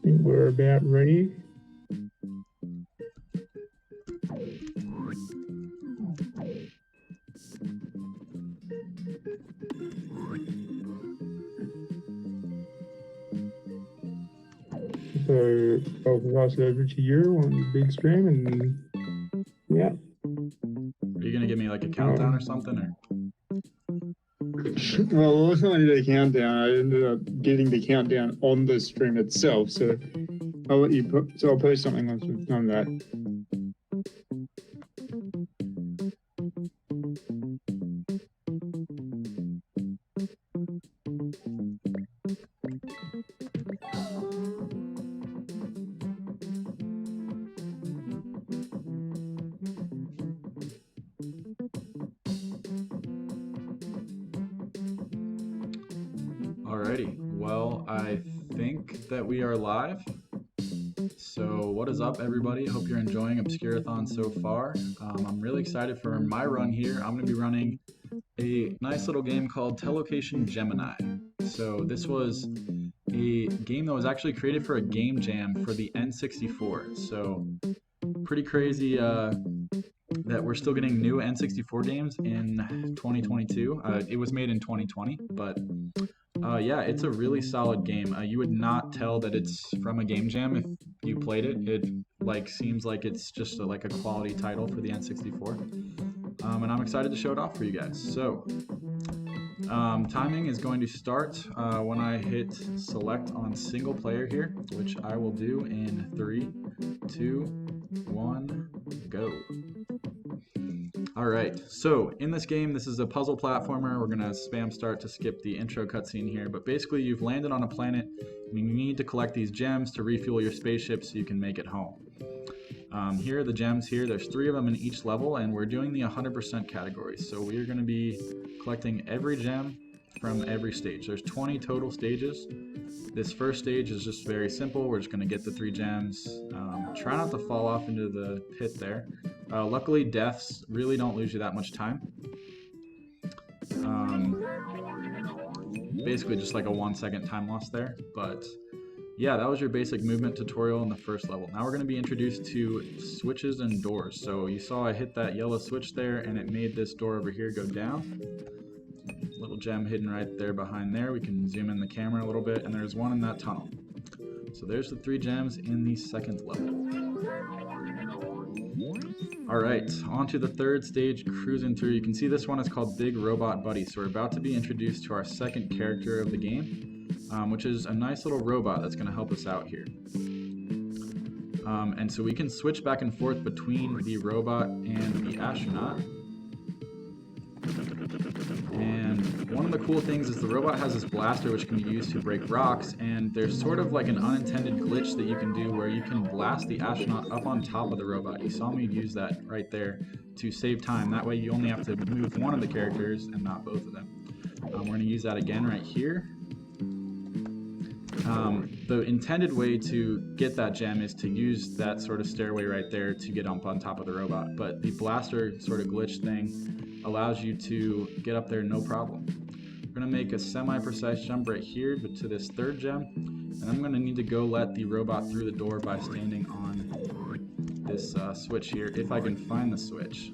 think we're about ready. So I'll pass it over to you on the big screen, and yeah. Are you gonna give me like a countdown or something, or? Well, I wasn't going to do a countdown. I ended up getting the countdown on the stream itself. So I'll let you put. So I'll post something once we've done that. Alrighty, well, I think that we are live. So what is up, everybody? Hope you're enjoying Obscurathon so far. I'm really excited for my run here. I'm going to be running a nice little game called Telocation Gemini. So this was a game that was actually created for a game jam for the N64. So pretty crazy that we're still getting new N64 games in 2022. It was made in 2020, but yeah, it's a really solid game. You would not tell that it's from a game jam if you played it. It like seems like it's just like a quality title for the N64. And I'm excited to show it off for you guys. So timing is going to start when I hit select on single player here, which I will do in 3, 2, 1, go. Alright, so in this game, this is a puzzle platformer. We're going to spam start to skip the intro cutscene here, but basically you've landed on a planet and you need to collect these gems to refuel your spaceship so you can make it home. Here are the gems here. There's 3 of them in each level, and we're doing the 100% category. So we are going to be collecting every gem from every stage. There's 20 total stages. This first stage is just very simple. We're just going to get the 3 gems. Try not to fall off into the pit there. Luckily, deaths really don't lose you that much time. Basically just like a 1-second time loss there, but yeah, that was your basic movement tutorial in the first level. Now we're going to be introduced to switches and doors. So you saw I hit that yellow switch there and it made this door over here go down. Little gem hidden right there behind there. We can zoom in the camera a little bit, and there's one in that tunnel. So there's the 3 gems in the second level. Alright, on to the third stage, cruising through. You can see this one is called Big Robot Buddy. So we're about to be introduced to our second character of the game, which is a nice little robot that's going to help us out here. And so we can switch back and forth between the robot and the astronaut. And one of the cool things is the robot has this blaster which can be used to break rocks, and there's sort of like an unintended glitch that you can do where you can blast the astronaut up on top of the robot. You saw me use that right there to save time. That way you only have to move one of the characters and not both of them. We're going to use that again right here. The intended way to get that gem is to use that sort of stairway right there to get up on top of the robot, but the blaster sort of glitch thing allows you to get up there no problem. We're going to make a semi-precise jump right here to this third gem, and I'm going to need to go let the robot through the door by standing on this switch here, if I can find the switch.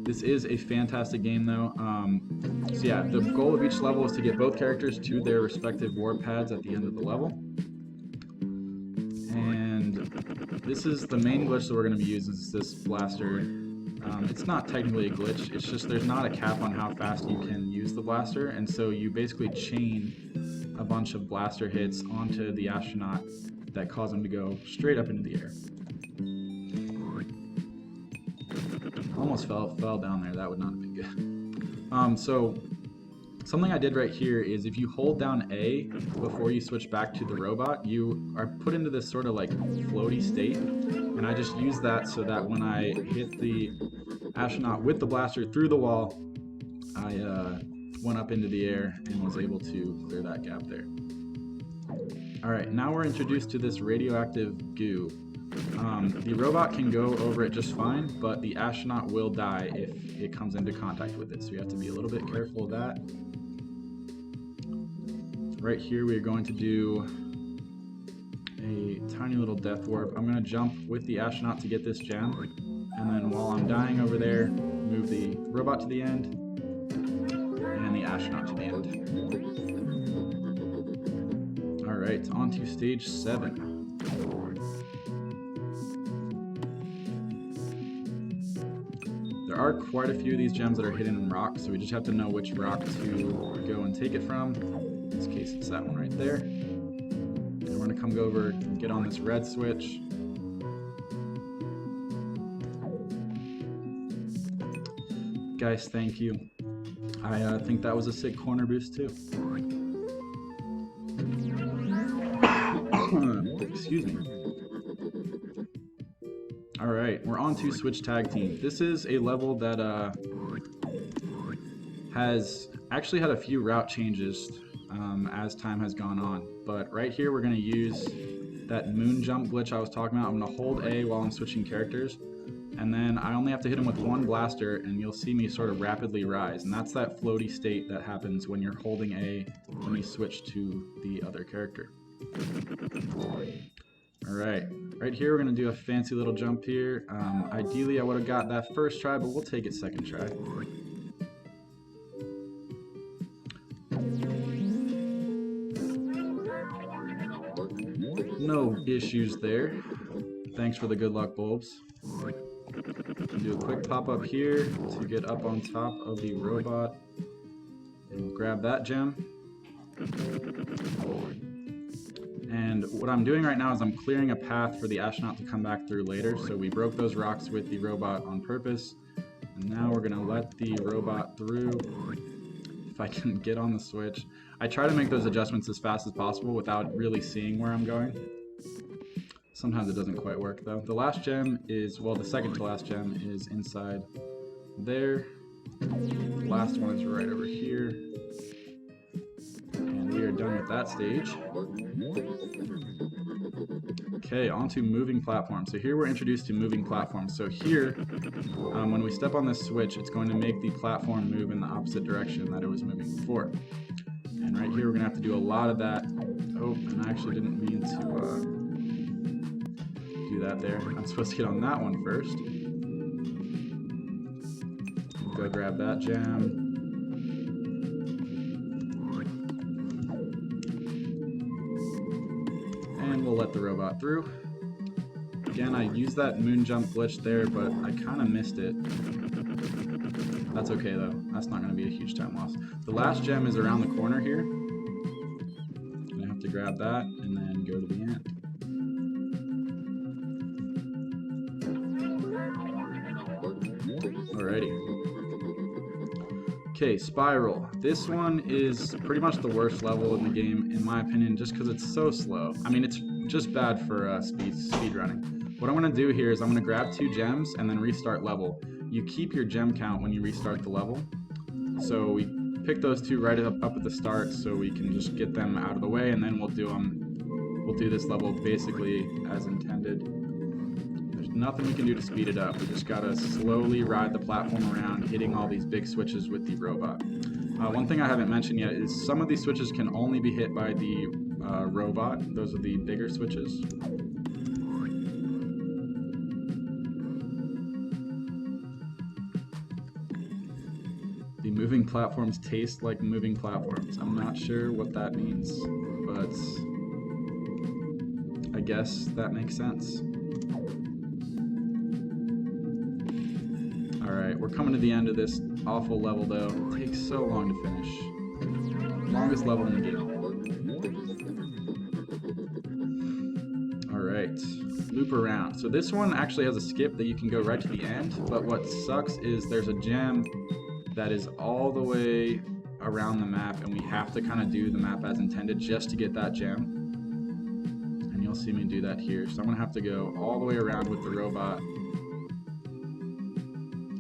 This is a fantastic game though. So yeah, the goal of each level is to get both characters to their respective warp pads at the end of the level. And this is the main glitch that we're going to be using, is this blaster. It's not technically a glitch, it's just there's not a cap on how fast you can use the blaster, and so you basically chain a bunch of blaster hits onto the astronaut that cause him to go straight up into the air. Almost fell down there. That would not have been good. So something I did right here is if you hold down A before you switch back to the robot, you are put into this sort of like floaty state, and I just use that so that when I hit the astronaut with the blaster through the wall, I went up into the air and was able to clear that gap there. Alright, now we're introduced to this radioactive goo. The robot can go over it just fine, but the astronaut will die if it comes into contact with it, so you have to be a little bit careful of that. Right here we are going to do a tiny little death warp. I'm going to jump with the astronaut to get this gem, and then while I'm dying over there, move the robot to the end and the astronaut to the end. Alright, on to stage 7. There are quite a few of these gems that are hidden in rocks, so we just have to know which rock to go and take it from. In this case, it's that one right there. And we're going to come over and get on this red switch. Guys, thank you. I think that was a sick corner boost too. Excuse me. Alright, we're on to Switch Tag Team. This is a level that has actually had a few route changes as time has gone on. But right here we're going to use that moon jump glitch I was talking about. I'm going to hold A while I'm switching characters. And then I only have to hit him with one blaster and you'll see me sort of rapidly rise. And that's that floaty state that happens when you're holding A when you switch to the other character. Alright, right here we're going to do a fancy little jump here. Ideally I would have got that first try, but we'll take it second try. No issues there. Thanks for the good luck bulbs. Do a quick pop up here to get up on top of the robot and grab that gem. And what I'm doing right now is I'm clearing a path for the astronaut to come back through later. So we broke those rocks with the robot on purpose. And now we're gonna let the robot through. If I can get on the switch. I try to make those adjustments as fast as possible without really seeing where I'm going. Sometimes it doesn't quite work though. The last gem is, well, the second to last gem is inside there. The last one is right over here. And we are done with that stage. Okay, on to moving platforms. So here we're introduced to moving platforms. So here, when we step on this switch, it's going to make the platform move in the opposite direction that it was moving before. And right here we're going to have to do a lot of that. Oh, and I actually didn't mean to do that there. I'm supposed to get on that one first. Go grab that gem. And we'll let the robot through. Again, I used that moon jump glitch there, but I kind of missed it. That's okay though. That's not going to be a huge time loss. The last gem is around the corner here. I'm going to have to grab that and then go to the end. Alrighty. Okay, Spiral. This one is pretty much the worst level in the game, in my opinion, just because it's so slow. I mean, it's just bad for speed running. What I'm going to do here is I'm going to grab 2 gems and then restart level. You keep your gem count when you restart the level. So we pick those 2 right up at the start so we can just get them out of the way, and then we'll do this level basically as intended. There's nothing we can do to speed it up. We just gotta slowly ride the platform around, hitting all these big switches with the robot. One thing I haven't mentioned yet is some of these switches can only be hit by the robot. Those are the bigger switches. The moving platforms taste like moving platforms. I'm not sure what that means, but I guess that makes sense. Alright, we're coming to the end of this awful level though. It takes so long to finish. Longest level in the game. Alright, loop around. So this one actually has a skip that you can go right to the end, but what sucks is there's a gem that is all the way around the map, and we have to kind of do the map as intended just to get that gem. And you'll see me do that here. So I'm going to have to go all the way around with the robot,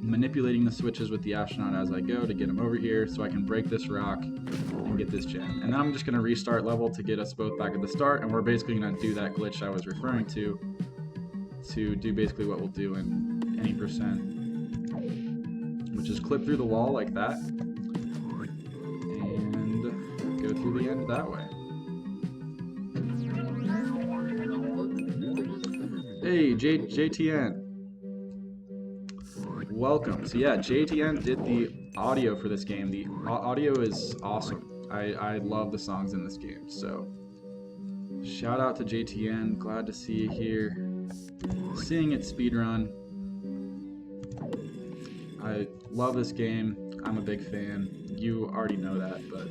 manipulating the switches with the astronaut as I go to get him over here so I can break this rock and get this gem. And then I'm just going to restart level to get us both back at the start, and we're basically going to do that glitch I was referring to do basically what we'll do in any percent, which is clip through the wall like that, and go go through the end that way. Hey, JTN. Welcome. So yeah, JTN did the audio for this game. The audio is awesome. I love the songs in this game. So shout out to JTN. Glad to see you here. Seeing it speedrun. I love this game. I'm a big fan. You already know that, but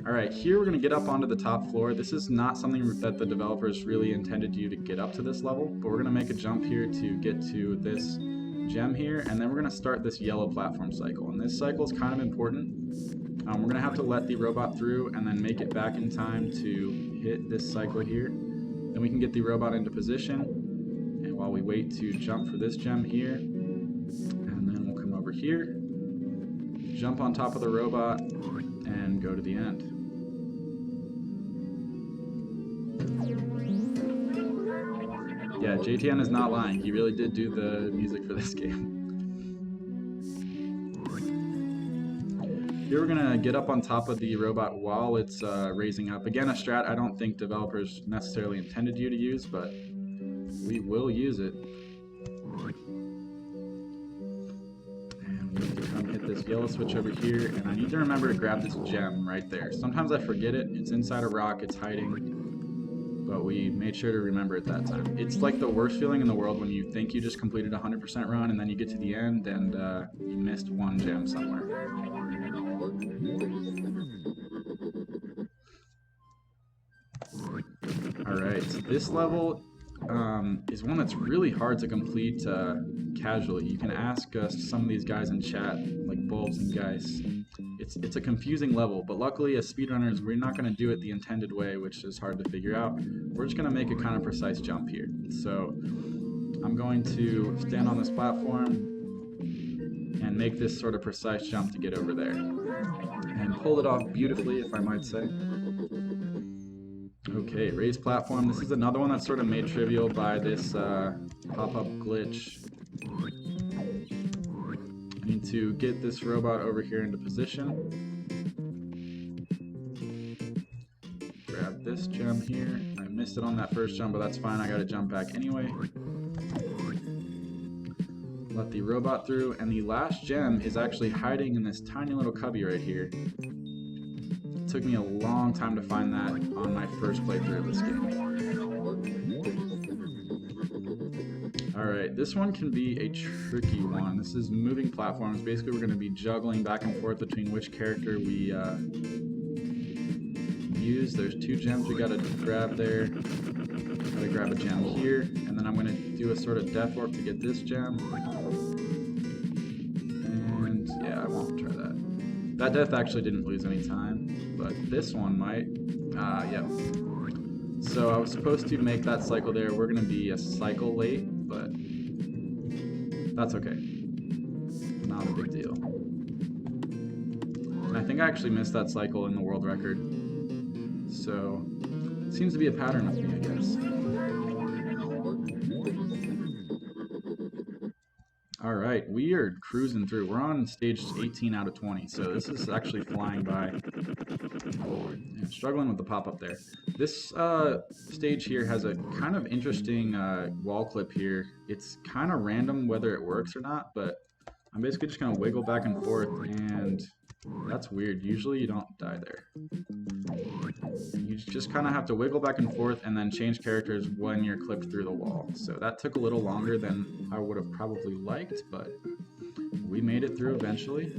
alright, here we're going to get up onto the top floor. This is not something that the developers really intended you to get up to this level, but we're going to make a jump here to get to this gem here, and then we're going to start this yellow platform cycle. And this cycle is kind of important. We're going to have to let the robot through and then make it back in time to hit this cycle here. Then we can get the robot into position, and while we wait to jump for this gem here, and then we'll come over here, jump on top of the robot, and go to the end. Yeah, JTN is not lying. He really did do the music for this game. Here we're gonna get up on top of the robot while it's raising up. Again, a strat I don't think developers necessarily intended you to use, but we will use it. And we need to come hit this yellow switch over here, and I need to remember to grab this gem right there. Sometimes I forget it. It's inside a rock, it's hiding, but we made sure to remember it that time. It's like the worst feeling in the world when you think you just completed a 100% run, and then you get to the end and you missed one gem somewhere. Alright, so this level is one that's really hard to complete casually. You can ask some of these guys in chat, like Bulbs and Geis. It's a confusing level, but luckily as speedrunners, we're not going to do it the intended way, which is hard to figure out. We're just going to make a kind of precise jump here. So I'm going to stand on this platform and make this sort of precise jump to get over there. And pull it off beautifully, if I might say. Okay, raised platform. This is another one that's sort of made trivial by this pop-up glitch. I need to get this robot over here into position. Grab this gem here. I missed it on that first jump, but that's fine. I gotta jump back anyway. Let the robot through, and the last gem is actually hiding in this tiny little cubby right here. It took me a long time to find that on my first playthrough of this game. Alright, this one can be a tricky one. This is moving platforms. Basically, we're going to be juggling back and forth between which character we use. There's two gems we gotta grab there. Gotta grab a gem here, and then I'm going to do a sort of death warp to get this gem. And yeah, I won't try that. That death actually didn't lose any time, but this one might. Yep. So I was supposed to make that cycle there. We're going to be a cycle late, but that's okay. Not a big deal. And I think I actually missed that cycle in the world record. So it seems to be a pattern with me, I guess. Alright, we are cruising through. We're on stage 18 out of 20, so this is actually flying by. Yeah, struggling with the pop-up there. This stage here has a kind of interesting wall clip here. It's kind of random whether it works or not, but I'm basically just going to wiggle back and forth, and that's weird. Usually you don't die there. You just kind of have to wiggle back and forth and then change characters when you're clipped through the wall. So that took a little longer than I would have probably liked, but we made it through eventually.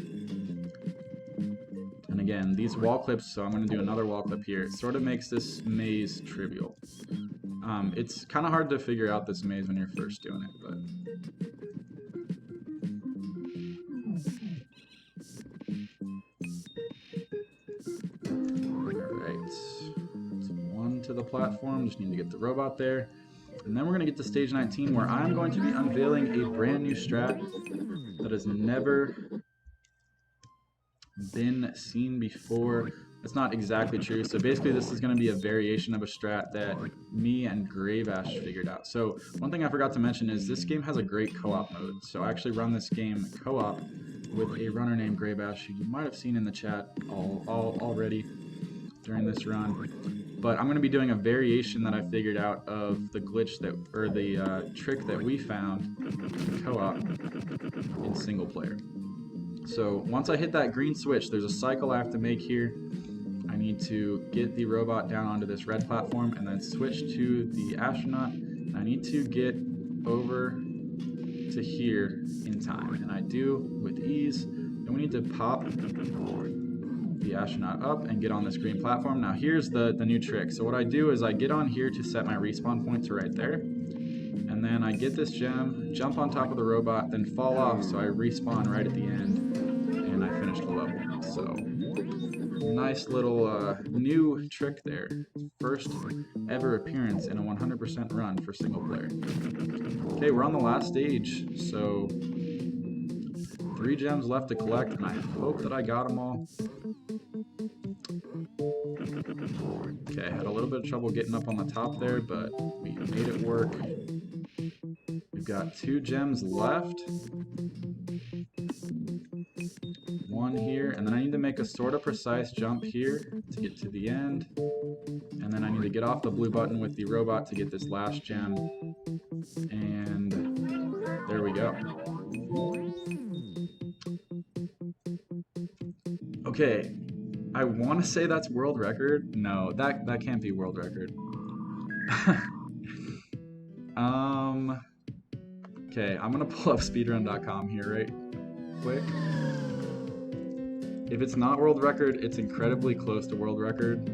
And again, these wall clips, so I'm going to do another wall clip here. It sort of makes this maze trivial. It's kind of hard to figure out this maze when you're first doing it, but... to the platform, just need to get the robot there, and then we're going to get to stage 19 where I'm going to be unveiling a brand new strat that has never been seen before. That's not exactly true. So basically this is going to be a variation of a strat that me and Grave Ash figured out. So one thing I forgot to mention is this game has a great co-op mode. So I actually run this game co-op with a runner named Graybash, who you might have seen in the chat already during this run. But I'm going to be doing a variation that I figured out of the glitch that, or the trick that we found in co-op in single player. So once I hit that green switch, there's a cycle I have to make here. I need to get the robot down onto this red platform and then switch to the astronaut. I need to get over to here in time, and I do with ease. Then we need to pop the astronaut up and get on this green platform. Now here's the new trick. So what I do is I get on here to set my respawn point to right there, and then I get this gem, jump on top of the robot, then fall off so I respawn right at the end, and I finish the level. So nice little new trick there. First ever appearance in a 100% run for single player. Okay, we're on the last stage, so 3 gems left to collect, and I hope that I got them all. Okay, I had a little bit of trouble getting up on the top there, but we made it work. We've got 2 gems left. 1 here, and then I need to make a sort of precise jump here to get to the end. And then I need to get off the blue button with the robot to get this last gem. And there we go. Okay, I want to say that's world record. No, that can't be world record. Okay, I'm gonna pull up speedrun.com here right quick. If it's not world record, it's incredibly close to world record.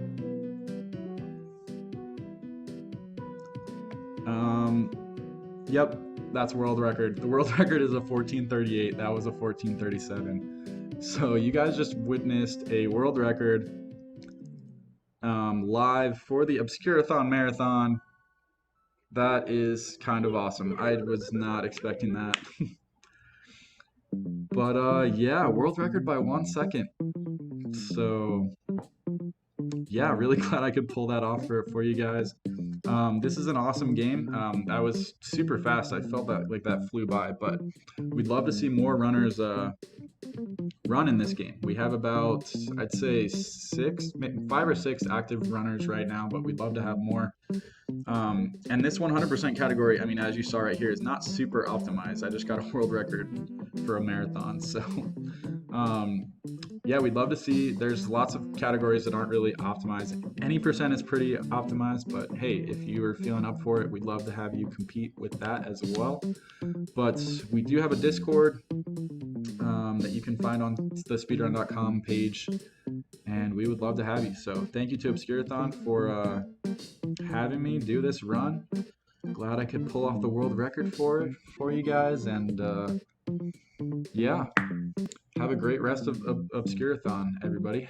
Yep, that's world record. The world record is a 14:38. That was a 14:37. So you guys just witnessed a world record live for the Obscurathon marathon. That is kind of awesome. I was not expecting that. But yeah, world record by 1 second. So yeah, really glad I could pull that off for you guys. This is an awesome game. That was super fast. I felt that like that flew by, but we'd love to see more runners run in this game. We have about, I'd say 5 or 6 active runners right now, but we'd love to have more. And this 100% category, I mean, as you saw right here, is not super optimized. I just got a world record for a marathon. So yeah, we'd love to see. There's lots of categories that aren't really optimized. Any percent is pretty optimized, but hey, if you are feeling up for it, we'd love to have you compete with that as well. But we do have a Discord that you can find on the speedrun.com page, and we would love to have you. So thank you to Obscurathon for having me do this run. Glad I could pull off the world record for you guys, and yeah, have a great rest of Obscurathon, everybody.